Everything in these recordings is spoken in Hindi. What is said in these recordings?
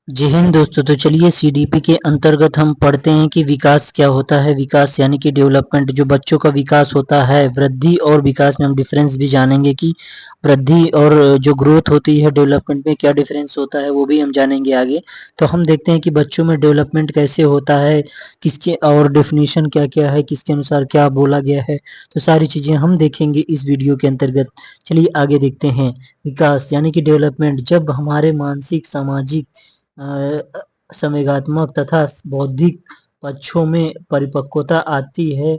जी हिंद दोस्तों। तो चलिए सीडीपी के अंतर्गत हम पढ़ते हैं कि विकास क्या होता है। विकास यानी कि डेवलपमेंट, जो बच्चों का विकास होता है। वृद्धि और विकास में हम डिफरेंस भी जानेंगे कि वृद्धि और जो ग्रोथ होती है डेवलपमेंट में क्या डिफरेंस होता है, वो भी हम जानेंगे आगे। तो हम देखते हैं कि बच्चों में डेवलपमेंट कैसे होता है, किसके और डेफिनेशन क्या क्या है, किसके अनुसार क्या बोला गया है। तो सारी चीज़ें हम देखेंगे इस वीडियो के अंतर्गत। चलिए आगे देखते हैं। विकास यानी कि डेवलपमेंट जब हमारे मानसिक, सामाजिक, संवेगात्मक तथा बौद्धिक पक्षों में परिपक्वता आती है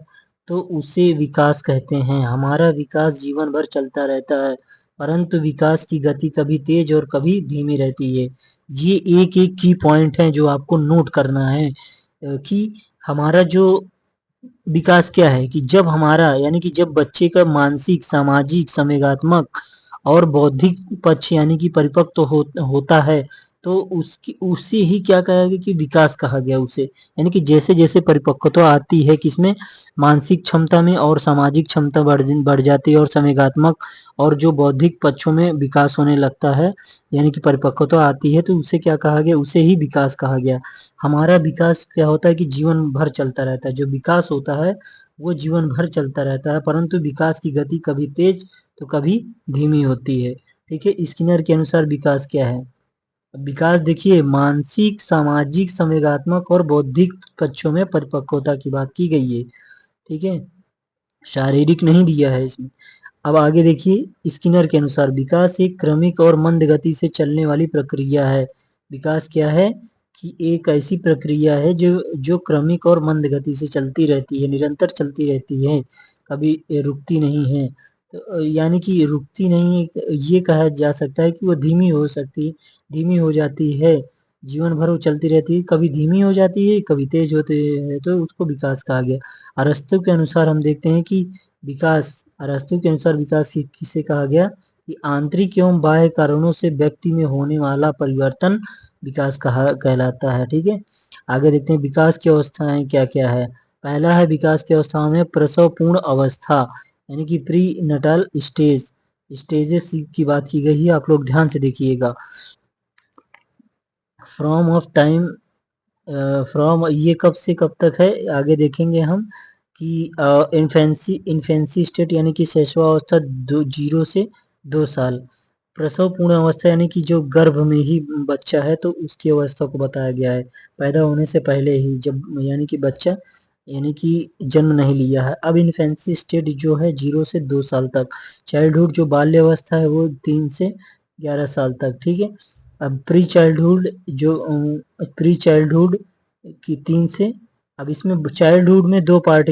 तो उसे विकास कहते हैं। हमारा विकास जीवन भर चलता रहता है, परंतु विकास की गति कभी तेज और कभी धीमी रहती है। ये एक एक की पॉइंट है जो आपको नोट करना है कि हमारा जो विकास क्या है, कि जब हमारा यानी कि जब बच्चे का मानसिक, सामाजिक, संवेगात्मक और बौद्धिक पक्ष यानी कि परिपक्व होता है तो उसकी उसे ही क्या कहा गया कि विकास कहा गया उसे। यानी कि जैसे जैसे परिपक्वता आती है किसमें, मानसिक क्षमता में, और सामाजिक क्षमता बढ़ जाती है, और संवेगात्मक और जो बौद्धिक पक्षों में विकास होने लगता है, यानी कि परिपक्वता आती है, तो उसे क्या कहा गया, उसे ही विकास कहा गया। हमारा विकास क्या होता है कि जीवन भर चलता रहता है। जो विकास होता है वो जीवन भर चलता रहता है, परंतु विकास की गति कभी तेज तो कभी धीमी होती है। ठीक है, स्किनर के अनुसार विकास क्या है। विकास देखिए, मानसिक, सामाजिक, संवेगात्मक और बौद्धिक पक्षों में परिपक्वता की बात की गई है। ठीक है, शारीरिक नहीं दिया है इसमें। अब आगे देखिए, स्किनर के अनुसार विकास एक क्रमिक और मंद गति से चलने वाली प्रक्रिया है। विकास क्या है कि एक ऐसी प्रक्रिया है जो जो क्रमिक और मंद गति से चलती रहती है, निरंतर चलती रहती है, कभी रुकती नहीं है। तो यानी कि रुकती नहीं है, ये कहा जा सकता है कि वो धीमी हो सकती, धीमी हो जाती है, जीवन भर वो चलती रहती है, कभी धीमी हो जाती है, कभी तेज होते है, तो उसको विकास कहा गया। अरस्तु के अनुसार हम देखते हैं कि विकास, अरस्तु के अनुसार विकास किसे कहा गया कि आंतरिक एवं बाह्य कारणों से व्यक्ति में होने वाला परिवर्तन विकास कहा कहलाता है। ठीक है, आगे देखते हैं विकास की अवस्थाएं क्या क्या है। पहला है विकास की अवस्थाओं में प्रसव पूर्ण अवस्था, यानी कि प्री नटल स्टेज, स्टेजेस की बात की गई है, आप लोग ध्यान से देखिएगा। फ्रॉम ऑफ टाइम, फ्रॉम ये कब से कब तक है, आगे देखेंगे हम कि इन्फेंसी स्टेट यानी कि शैशवावस्था 0 से 2 साल। प्रसव पूर्ण अवस्था यानी कि जो गर्भ में ही बच्चा है तो उसकी अवस्था को बताया गया है, पैदा होने से पहले ही, जब यानी कि बच्चा यानी कि जन्म नहीं लिया है। अब इन्फेंसी स्टेट जो है 0 से 2 साल तक। चाइल्डहुड जो बाल्य अवस्था है वो 3 से 11 साल तक। ठीक है, अब प्री चाइल्डहुड जो प्री चाइल्डहुड की 3 से, अब इसमें चाइल्डहुड में दो पार्ट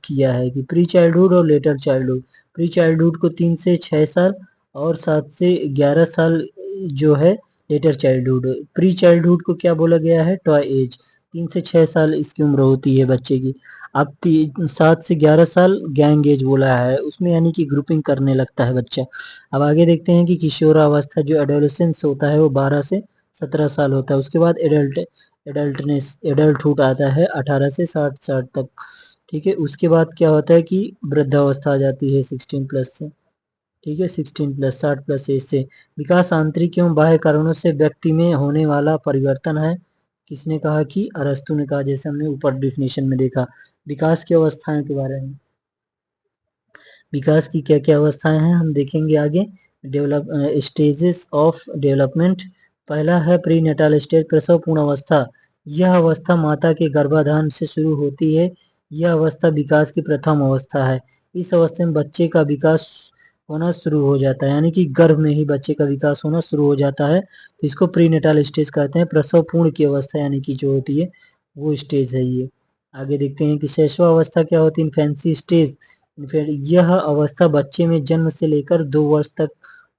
किया है कि प्री चाइल्डहुड और लेटर चाइल्डहुड। प्री चाइल्डहुड को 3 से 6 साल और 7 से 11 साल जो है लेटर चाइल्डहुड। प्री चाइल्डहुड को क्या बोला गया है, टॉय एज। 3 से 6 साल इसकी उम्र होती है बच्चे की। अब 7 से 11 साल गैंग एज बोला है उसमें, यानी कि ग्रुपिंग करने लगता है बच्चा। अब आगे देखते हैं कि किशोरावस्था जो एडोलेसेंस होता है वो 12 से 17 साल होता है। उसके बाद एडल्टहुड आता है 18 से 60 साल तक। ठीक है, उसके बाद क्या होता है कि वृद्धावस्था आ जाती है 16+ से। ठीक है, 16+, 60+ एज से। विकास आंतरिक एवं बाह्य कारणों से व्यक्ति में होने वाला परिवर्तन है। किसने कहा कि अरस्तु ने कहा, जैसे हमने ऊपर डिफिनेशन में देखा। विकास की अवस्थाएं के बारे में, विकास की क्या क्या अवस्थाएं हैं हम देखेंगे आगे। Develop stages of development. पहला है प्री नेटाल स्टेज, प्रसव पूर्ण अवस्था। यह अवस्था माता के गर्भाधान से शुरू होती है। यह अवस्था विकास की प्रथम अवस्था है। इस अवस्था में बच्चे का विकास होना शुरू हो जाता है, यानी कि गर्भ में ही बच्चे का विकास होना शुरू हो जाता है, तो इसको प्री नेटाल स्टेज कहते हैं। प्रसव पूर्ण की अवस्था यानी कि जो होती है वो स्टेज है ये। आगे देखते हैं कि शैशवावस्था क्या होती है, इन्फेंसी स्टेज। फिर यह अवस्था बच्चे में जन्म से लेकर 2 वर्ष तक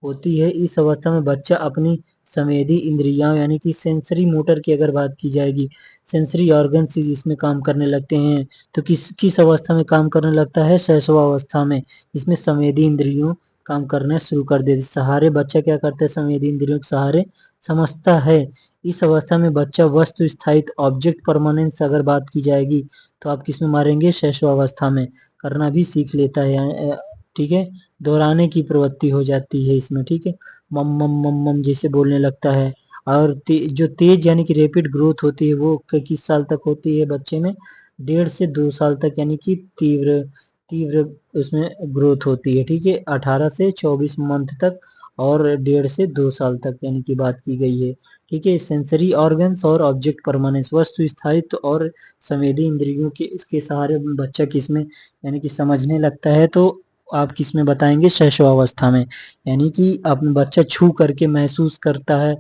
होती है। इस अवस्था में बच्चा अपनी संवेदी इंद्रियां यानी कि सेंसरी मोटर की अगर बात की जाएगी, सेंसरी ऑर्गन्स इसमें काम करने लगते हैं। तो किस किस अवस्था में काम करने लगता है, शैशवावस्था में, इसमें संवेदी इंद्रियों काम करना शुरू कर देती सहारे। बच्चा क्या करता है, संवेदी इंद्रियों के सहारे समझता है। इस अवस्था में बच्चा वस्तु स्थायित्व, ऑब्जेक्ट परमानेंस अगर बात की जाएगी तो आप किस में मारेंगे, शैशवावस्था में करना भी सीख लेता है। ठीक है, दोहराने की प्रवृत्ति हो जाती है इसमें। ठीक है, मम मम मम मम जैसे बोलने लगता है। और जो तेज यानी कि रैपिड ग्रोथ होती है वो किस साल तक होती है बच्चे में? 1.5 से 2 साल तक, यानी कि तीव्र तीव्र उसमें ग्रोथ होती है। ठीक है, 18 से 24 मंथ तक और 1.5 से 2 साल तक यानी कि बात की गई है। ठीक है, सेंसरी ऑर्गन्स और ऑब्जेक्ट परमानेंस, वस्तु स्थायित्व और संवेदी इंद्रियों के इसके सहारे बच्चा किसमें यानी कि समझने लगता है? तो आप किसमें बताएंगे? शैशवावस्था में। यानी कि अपने बच्चा छू करके महसूस करता है,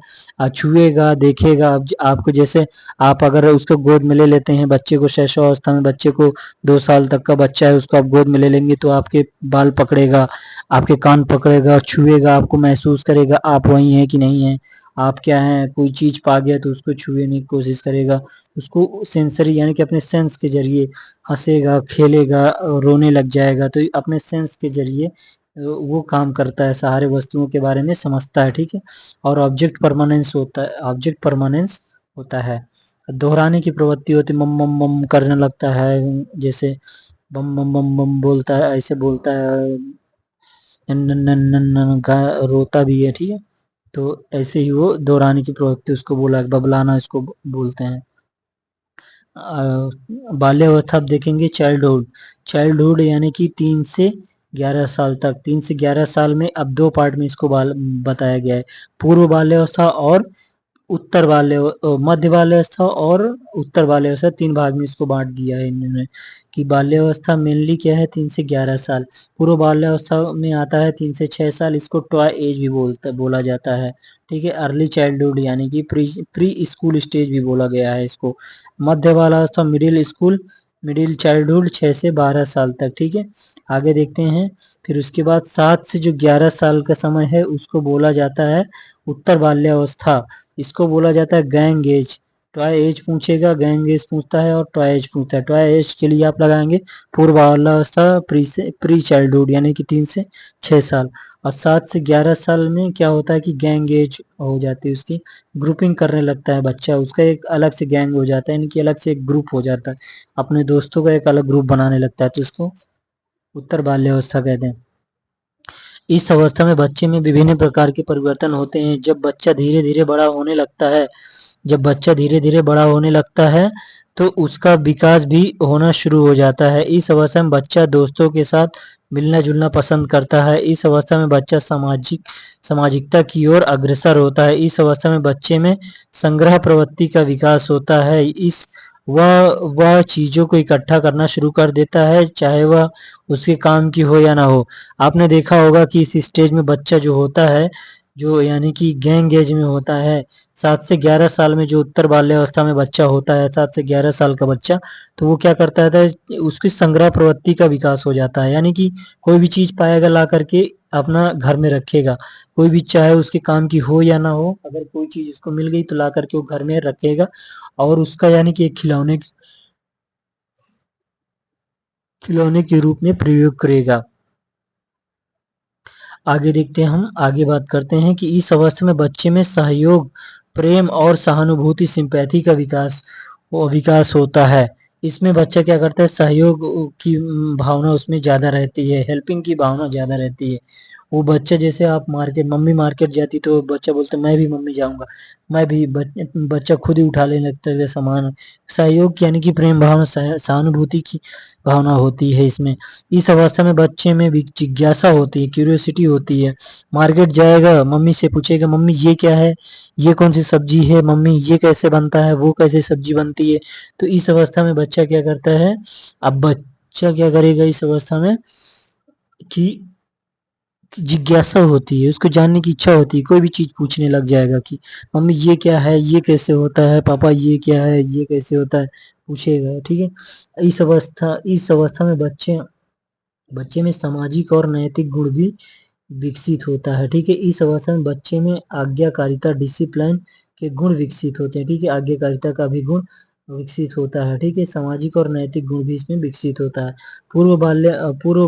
छुएगा, देखेगा। अब आपको जैसे आप अगर उसको गोद में ले लेते हैं बच्चे को, शैशवावस्था में बच्चे को, 2 साल तक का बच्चा है उसको आप गोद में ले लेंगे तो आपके बाल पकड़ेगा, आपके कान पकड़ेगा, छुएगा, आपको महसूस करेगा आप वही हैं कि नहीं है, आप क्या हैं, कोई चीज पा गया तो उसको छुएने की कोशिश करेगा, उसको सेंसरी यानी कि अपने सेंस के जरिए हंसेगा, खेलेगा, रोने लग जाएगा, तो अपने सेंस के जरिए वो काम करता है, सारे वस्तुओं के बारे में समझता है। ठीक है, और ऑब्जेक्ट परमानेंस होता है। दोहराने की प्रवृत्ति होती, मम मम मम करने लगता है, जैसे बम बम बम बम बोलता है, ऐसे बोलता है, नन नन नन नन रोता भी है। ठीक है, तो ऐसे ही वो दोहराने की प्रवृत्ति उसको बोला, बबलाना इसको बोलते हैं। बाल्यावस्था आप देखेंगे, चाइल्डहुड। चाइल्डहुड यानी कि 3 से 11 साल तक, 3 से 11 साल में अब 2 पार्ट में इसको बताया गया है। पूर्व बाल्यावस्था और उत्तर बाल्य मध्य बाल्यावस्था और उत्तर बाल्यावस्था, 3 भाग में इसको बांट दिया है इन्होंने कि बाल्यावस्था मेनली क्या है? 3 से 11 साल। पूर्व बाल्यावस्था में आता है 3 से 6 साल, इसको टॉय एज भी बोला जाता है। ठीक है, अर्ली चाइल्डहुड यानी कि प्री स्कूल स्टेज भी बोला गया है इसको। मध्य बाल्यावस्था मिडिल चाइल्डहुड 6 से 12 साल तक। ठीक है, आगे देखते हैं। फिर उसके बाद 7 से जो 11 साल का समय है उसको बोला जाता है उत्तर बाल्यावस्था, इसको बोला जाता है गैंग एज। टॉय एज पूछेगा, गैंग एज पूछता है और टॉय एज पूछता है। टॉय एज के लिए आप लगाएंगे पूर्व बाल्यावस्था, प्री चाइल्डहुड यानी कि 3 से 6 साल। और 7 से 11 साल में क्या होता है कि गैंग एज हो जाती है उसकी, ग्रुपिंग करने लगता है बच्चा, उसका एक अलग से गैंग हो जाता है, यानी कि अलग से एक ग्रुप हो जाता है, अपने दोस्तों का एक अलग ग्रुप बनाने लगता है, तो इसको उत्तर बाल्यावस्था कहते हैं। इस अवस्था में बच्चे में विभिन्न प्रकार के परिवर्तन होते हैं। जब बच्चा धीरे धीरे बड़ा होने लगता है तो उसका विकास भी होना शुरू हो जाता है। इस अवस्था में बच्चा दोस्तों के साथ मिलना जुलना पसंद करता है। इस अवस्था में बच्चा सामाजिकता की ओर अग्रसर होता है। इस अवस्था में बच्चे में संग्रह प्रवृत्ति का विकास होता है। इस वह चीजों को इकट्ठा करना शुरू कर देता है, चाहे वह उसके काम की हो या ना हो। आपने देखा होगा कि इस स्टेज में बच्चा जो होता है, जो यानी कि गैंग एज में होता है, 7 से 11 साल में जो उत्तर बाल्यावस्था में बच्चा होता है, 7 से 11 साल का बच्चा, तो वो क्या करता है, उसकी संग्रह प्रवृत्ति का विकास हो जाता है। यानी कि कोई भी चीज पाएगा ला करके अपना घर में रखेगा, कोई भी चाहे उसके काम की हो या ना हो, अगर कोई चीज उसको मिल गई तो ला करके वो घर में रखेगा और उसका यानी कि एक खिलौने के रूप में प्रयोग करेगा। आगे देखते हैं, हम आगे बात करते हैं कि इस अवस्था में बच्चे में सहयोग, प्रेम और सहानुभूति, सिंपैथी का विकास होता है। इसमें बच्चा क्या करता है, सहयोग की भावना उसमें ज्यादा रहती है, हेल्पिंग की भावना ज्यादा रहती है। वो बच्चा जैसे आप मार्केट, मम्मी मार्केट जाती तो बच्चा बोलता मैं भी मम्मी जाऊंगा, मैं भी बच्चा खुद ही उठा लेने लगता है सामान। सहयोग यानी कि प्रेम भावना, सहानुभूति की भावना होती है इसमें। इस अवस्था में बच्चे में भी जिज्ञासा होती है, क्यूरियोसिटी होती है। मार्केट जाएगा, मम्मी से पूछेगा मम्मी ये क्या है, ये कौन सी सब्जी है, मम्मी ये कैसे बनता है, वो कैसे सब्जी बनती है। तो इस अवस्था में बच्चा क्या करता है, अब बच्चा क्या करेगा इस अवस्था में कि जिज्ञासा होती है, उसको जानने की इच्छा होती है, कोई भी चीज पूछने लग जाएगा कि मम्मी ये क्या है, ये कैसे होता है, पापा ये क्या है, ये कैसे होता है, पूछेगा। ठीक है, इस अवस्था में बच्चे में सामाजिक और नैतिक गुण भी विकसित होता है। ठीक है, इस अवस्था में बच्चे में आज्ञाकारिता, डिसिप्लिन के गुण विकसित होते हैं। ठीक है, आज्ञाकारिता का भी गुण विकसित होता है। ठीक है, सामाजिक और नैतिक गुण भी इसमें विकसित होता है। पूर्व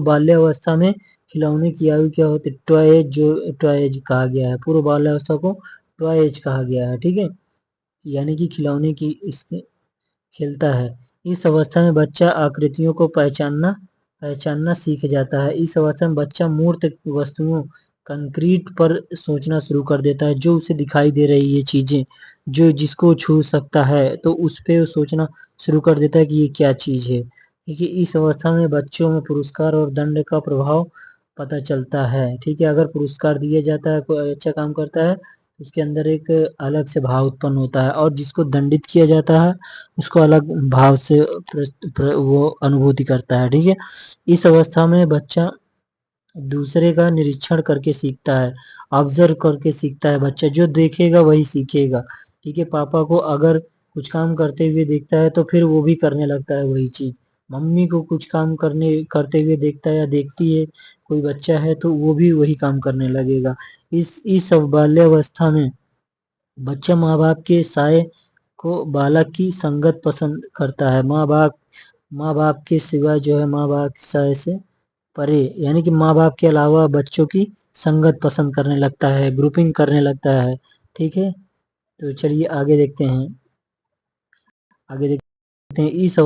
बाल्यावस्था में खिलौने की आयु क्या होती है, टॉय एज, जो टॉय एज कहा गया है, पूर्व बाल्यावस्था को टॉय एज कहा गया है। ठीक है, यानी कि खिलौने की इसके खेलता है। इस अवस्था में बच्चा आकृतियों को पहचानना पहचानना सीख जाता है। इस अवस्था में बच्चा मूर्त वस्तुओं कंक्रीट पर सोचना शुरू कर देता है, जो उसे दिखाई दे रही है चीजें, जो जिसको छू सकता है तो उस पे वो सोचना शुरू कर देता है कि ये क्या चीज है। ठीक है, इस अवस्था में बच्चों में पुरस्कार और दंड का प्रभाव पता चलता है। ठीक है, अगर पुरस्कार दिया जाता है, कोई अच्छा काम करता है, तो उसके अंदर एक अलग से भाव उत्पन्न होता है, और जिसको दंडित किया जाता है उसको अलग भाव से वो अनुभूति करता है। ठीक है, इस अवस्था में बच्चा दूसरे का निरीक्षण करके सीखता है, ऑब्जर्व करके सीखता है। बच्चा जो देखेगा वही सीखेगा। ठीक है, पापा को अगर कुछ काम करते हुए देखता है तो फिर वो भी करने लगता है वही चीज। मम्मी को कुछ काम करने करते हुए देखता है या देखती है कोई बच्चा है तो वो भी वही काम करने लगेगा। इस बाल्यावस्था में बच्चा माँ बाप के साय को बालक की संगत पसंद करता है। माँ बाप के सिवा जो है, माँ बाप के साय से परे, यानी कि माँ बाप के अलावा बच्चों की संगत पसंद करने लगता है, ग्रुपिंग करने लगता है। ठीक है, तो चलिए आगे देखते हैं। आगे देखते हैं इस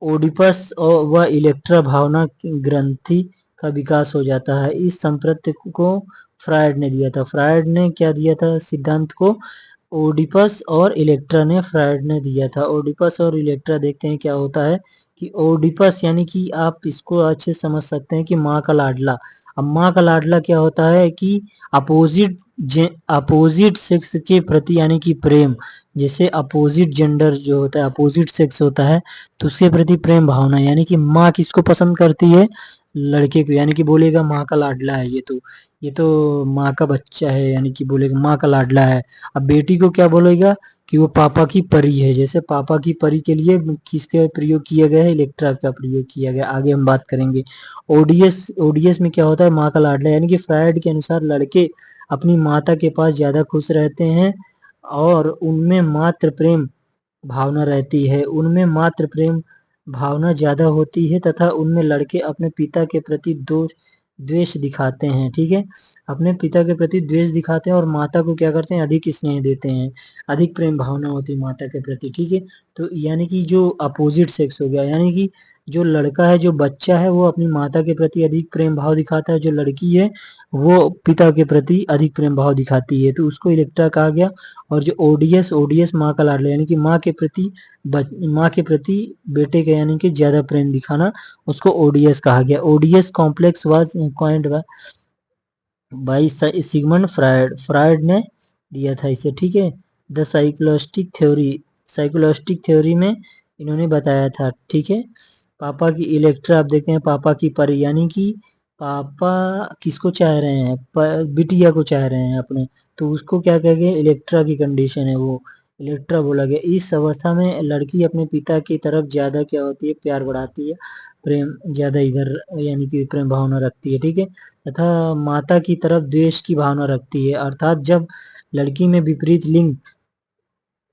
ओडिपस और व इलेक्ट्रा भावना ग्रंथि का विकास हो जाता है। इस संप्रत्य को फ्रायड ने दिया था। फ्रायड ने क्या दिया था सिद्धांत को? ओडिपस और इलेक्ट्रा ने फ्रायड ने दिया था। ओडिपस और इलेक्ट्रा देखते हैं क्या होता है कि ओडिपस यानी कि आप इसको अच्छे से समझ सकते हैं कि माँ का लाडला। अब माँ का लाडला क्या होता है कि अपोजिट अपोजिट सेक्स के प्रति यानी कि प्रेम, जैसे अपोजिट जेंडर जो होता है, अपोजिट सेक्स होता है, तो उसके प्रति प्रेम भावना, यानी कि माँ किसको पसंद करती है? लड़के को, यानी कि बोलेगा माँ का लाडला है ये तो माँ का बच्चा है, यानी कि बोलेगा माँ का लाडला है। अब बेटी को क्या बोलेगा कि वो पापा की परी है। जैसे पापा की परी के लिए किसका प्रयोग किया गया है? इलेक्ट्रा का प्रयोग किया गया। आगे हम बात करेंगे। ओडीएस ओडीएस में क्या होता है? माँ का लाडला, यानी कि फ्रायड के अनुसार लड़के अपनी माता के पास ज्यादा खुश रहते हैं और उनमें मात्र प्रेम भावना रहती है, उनमें मात्र प्रेम भावना ज्यादा होती है तथा उनमें लड़के अपने पिता के प्रति दो द्वेष दिखाते हैं। ठीक है, अपने पिता के प्रति द्वेष दिखाते हैं और माता को क्या करते हैं? अधिक स्नेह देते हैं, अधिक प्रेम भावना होती है माता के प्रति। ठीक है, तो यानी कि जो अपोजिट सेक्स हो गया, यानी कि जो लड़का है, जो बच्चा है, वो अपनी माता के प्रति अधिक प्रेम भाव दिखाता है, जो लड़की है वो पिता के प्रति अधिक प्रेम भाव दिखाती है, तो उसको इलेक्ट्रा कहा गया। और जो ओडीएस ओडीएस माँ का लाडला, यानी कि माँ के प्रति बेटे के यानी कि ज्यादा प्रेम दिखाना, उसको ओडीएस कहा गया। ODS complex was coined by Sigmund Freud. Freud ने दिया था इसे। ठीक है, द साइकोलॉजिस्टिक थ्योरी में इन्होंने बताया था। ठीक है, पापा की इलेक्ट्रा, आप देखते हैं पापा की परी, यानी कि पापा किसको चाह रहे हैं? बिटिया को चाह रहे हैं अपने, तो उसको क्या कहेंगे? इलेक्ट्रा की कंडीशन है वो, इलेक्ट्रा बोला गया। इस अवस्था में लड़की अपने पिता की तरफ ज्यादा क्या होती है? प्यार बढ़ाती है, प्रेम ज्यादा इधर यानी कि प्रेम भावना रखती है। ठीक है, तथा माता की तरफ द्वेष की भावना रखती है। अर्थात जब लड़की में विपरीत लिंग